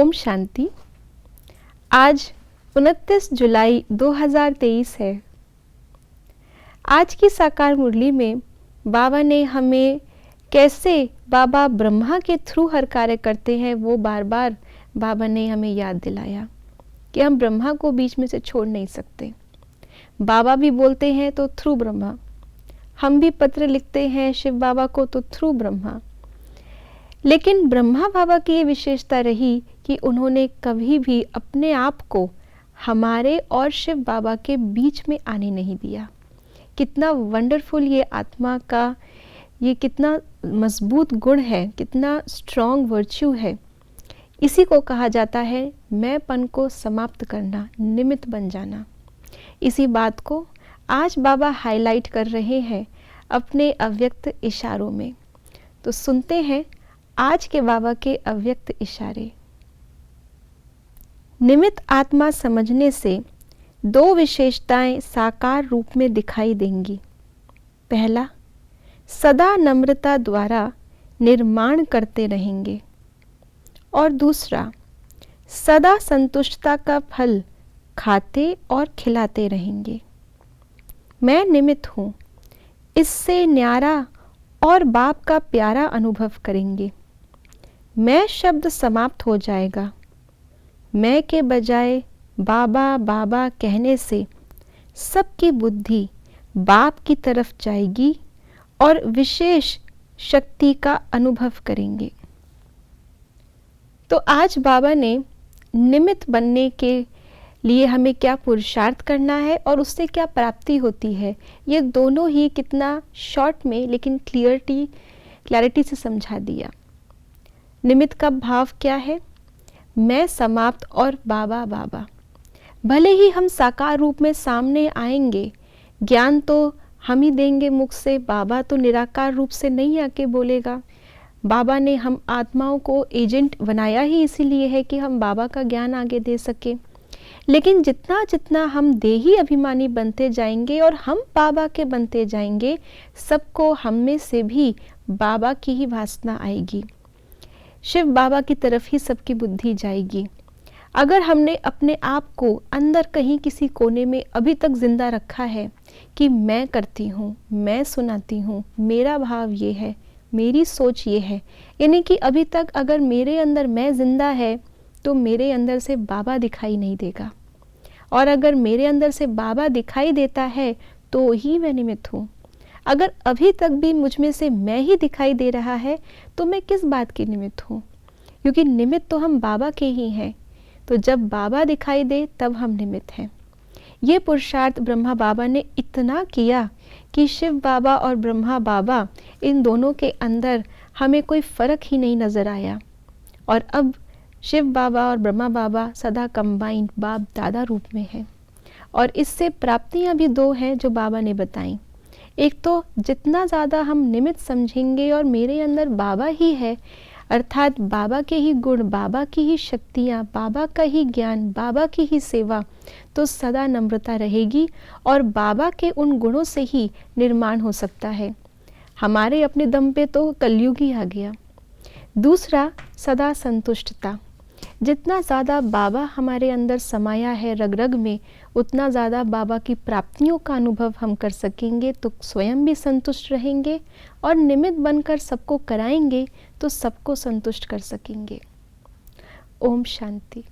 ओम शांति। आज 29 जुलाई 2023 है। आज की साकार मुरली में बाबा ने हमें कैसे बाबा ब्रह्मा के थ्रू हर कार्य करते हैं वो बार बार बाबा ने हमें याद दिलाया कि हम ब्रह्मा को बीच में से छोड़ नहीं सकते। बाबा भी बोलते हैं तो थ्रू ब्रह्मा, हम भी पत्र लिखते हैं शिव बाबा को तो थ्रू ब्रह्मा। लेकिन ब्रह्मा बाबा की ये विशेषता रही कि उन्होंने कभी भी अपने आप को हमारे और शिव बाबा के बीच में आने नहीं दिया। कितना वंडरफुल ये आत्मा का ये कितना मजबूत गुण है, कितना स्ट्रॉन्ग वर्च्यू है। इसी को कहा जाता है मैंपन को समाप्त करना, निमित्त बन जाना। इसी बात को आज बाबा हाईलाइट कर रहे हैं अपने अव्यक्त इशारों में। तो सुनते हैं आज के बाबा के अव्यक्त इशारे। निमित्त आत्मा समझने से दो विशेषताएं साकार रूप में दिखाई देंगी। पहला, सदा नम्रता द्वारा निर्माण करते रहेंगे और दूसरा, सदा संतुष्टता का फल खाते और खिलाते रहेंगे। मैं निमित्त हूँ, इससे न्यारा और बाप का प्यारा अनुभव करेंगे। मैं शब्द समाप्त हो जाएगा। मैं के बजाय बाबा बाबा कहने से सबकी बुद्धि बाप की तरफ जाएगी और विशेष शक्ति का अनुभव करेंगे। तो आज बाबा ने निमित्त बनने के लिए हमें क्या पुरुषार्थ करना है और उससे क्या प्राप्ति होती है, ये दोनों ही कितना शॉर्ट में लेकिन क्लैरिटी से समझा दिया। निमित्त का भाव क्या है? मैं समाप्त और बाबा बाबा। भले ही हम साकार रूप में सामने आएंगे, ज्ञान तो हम ही देंगे मुख से, बाबा तो निराकार रूप से नहीं आके बोलेगा। बाबा ने हम आत्माओं को एजेंट बनाया ही इसीलिए है कि हम बाबा का ज्ञान आगे दे सके। लेकिन जितना जितना हम देही अभिमानी बनते जाएंगे और हम बाबा के बनते जाएंगे, सबको हम में से भी बाबा की ही वासना आएगी। शिव बाबा की तरफ ही सबकी बुद्धि जाएगी। अगर हमने अपने आप को अंदर कहीं किसी कोने में अभी तक जिंदा रखा है कि मैं करती हूँ, मैं सुनाती हूँ, मेरा भाव ये है, मेरी सोच ये है, यानी कि अभी तक अगर मेरे अंदर मैं जिंदा है तो मेरे अंदर से बाबा दिखाई नहीं देगा। और अगर मेरे अंदर से बाबा दिखाई देता है तो ही मैं निमित्त हूँ। अगर अभी तक भी मुझ में से मैं ही दिखाई दे रहा है तो मैं किस बात की निमित्त हूँ? क्योंकि निमित्त तो हम बाबा के ही हैं। तो जब बाबा दिखाई दे तब हम निमित्त हैं। ये पुरुषार्थ ब्रह्मा बाबा ने इतना किया कि शिव बाबा और ब्रह्मा बाबा इन दोनों के अंदर हमें कोई फ़र्क ही नहीं नज़र आया। और अब शिव बाबा और ब्रह्मा बाबा सदा कंबाइंड बाप दादा रूप में हैं। और इससे प्राप्तियां भी दो हैं जो बाबा ने बताई। एक तो जितना ज़्यादा हम निमित्त समझेंगे और मेरे अंदर बाबा ही है, अर्थात बाबा के ही गुण, बाबा की ही शक्तियाँ, बाबा का ही ज्ञान, बाबा की ही सेवा, तो सदा नम्रता रहेगी और बाबा के उन गुणों से ही निर्माण हो सकता है। हमारे अपने दम पे तो कलयुग ही आ गया। दूसरा, सदा संतुष्टता। जितना ज़्यादा बाबा हमारे अंदर समाया है रग रग में, उतना ज़्यादा बाबा की प्राप्तियों का अनुभव हम कर सकेंगे तो स्वयं भी संतुष्ट रहेंगे और निमित्त बनकर सबको कराएंगे तो सबको संतुष्ट कर सकेंगे। ओम शांति।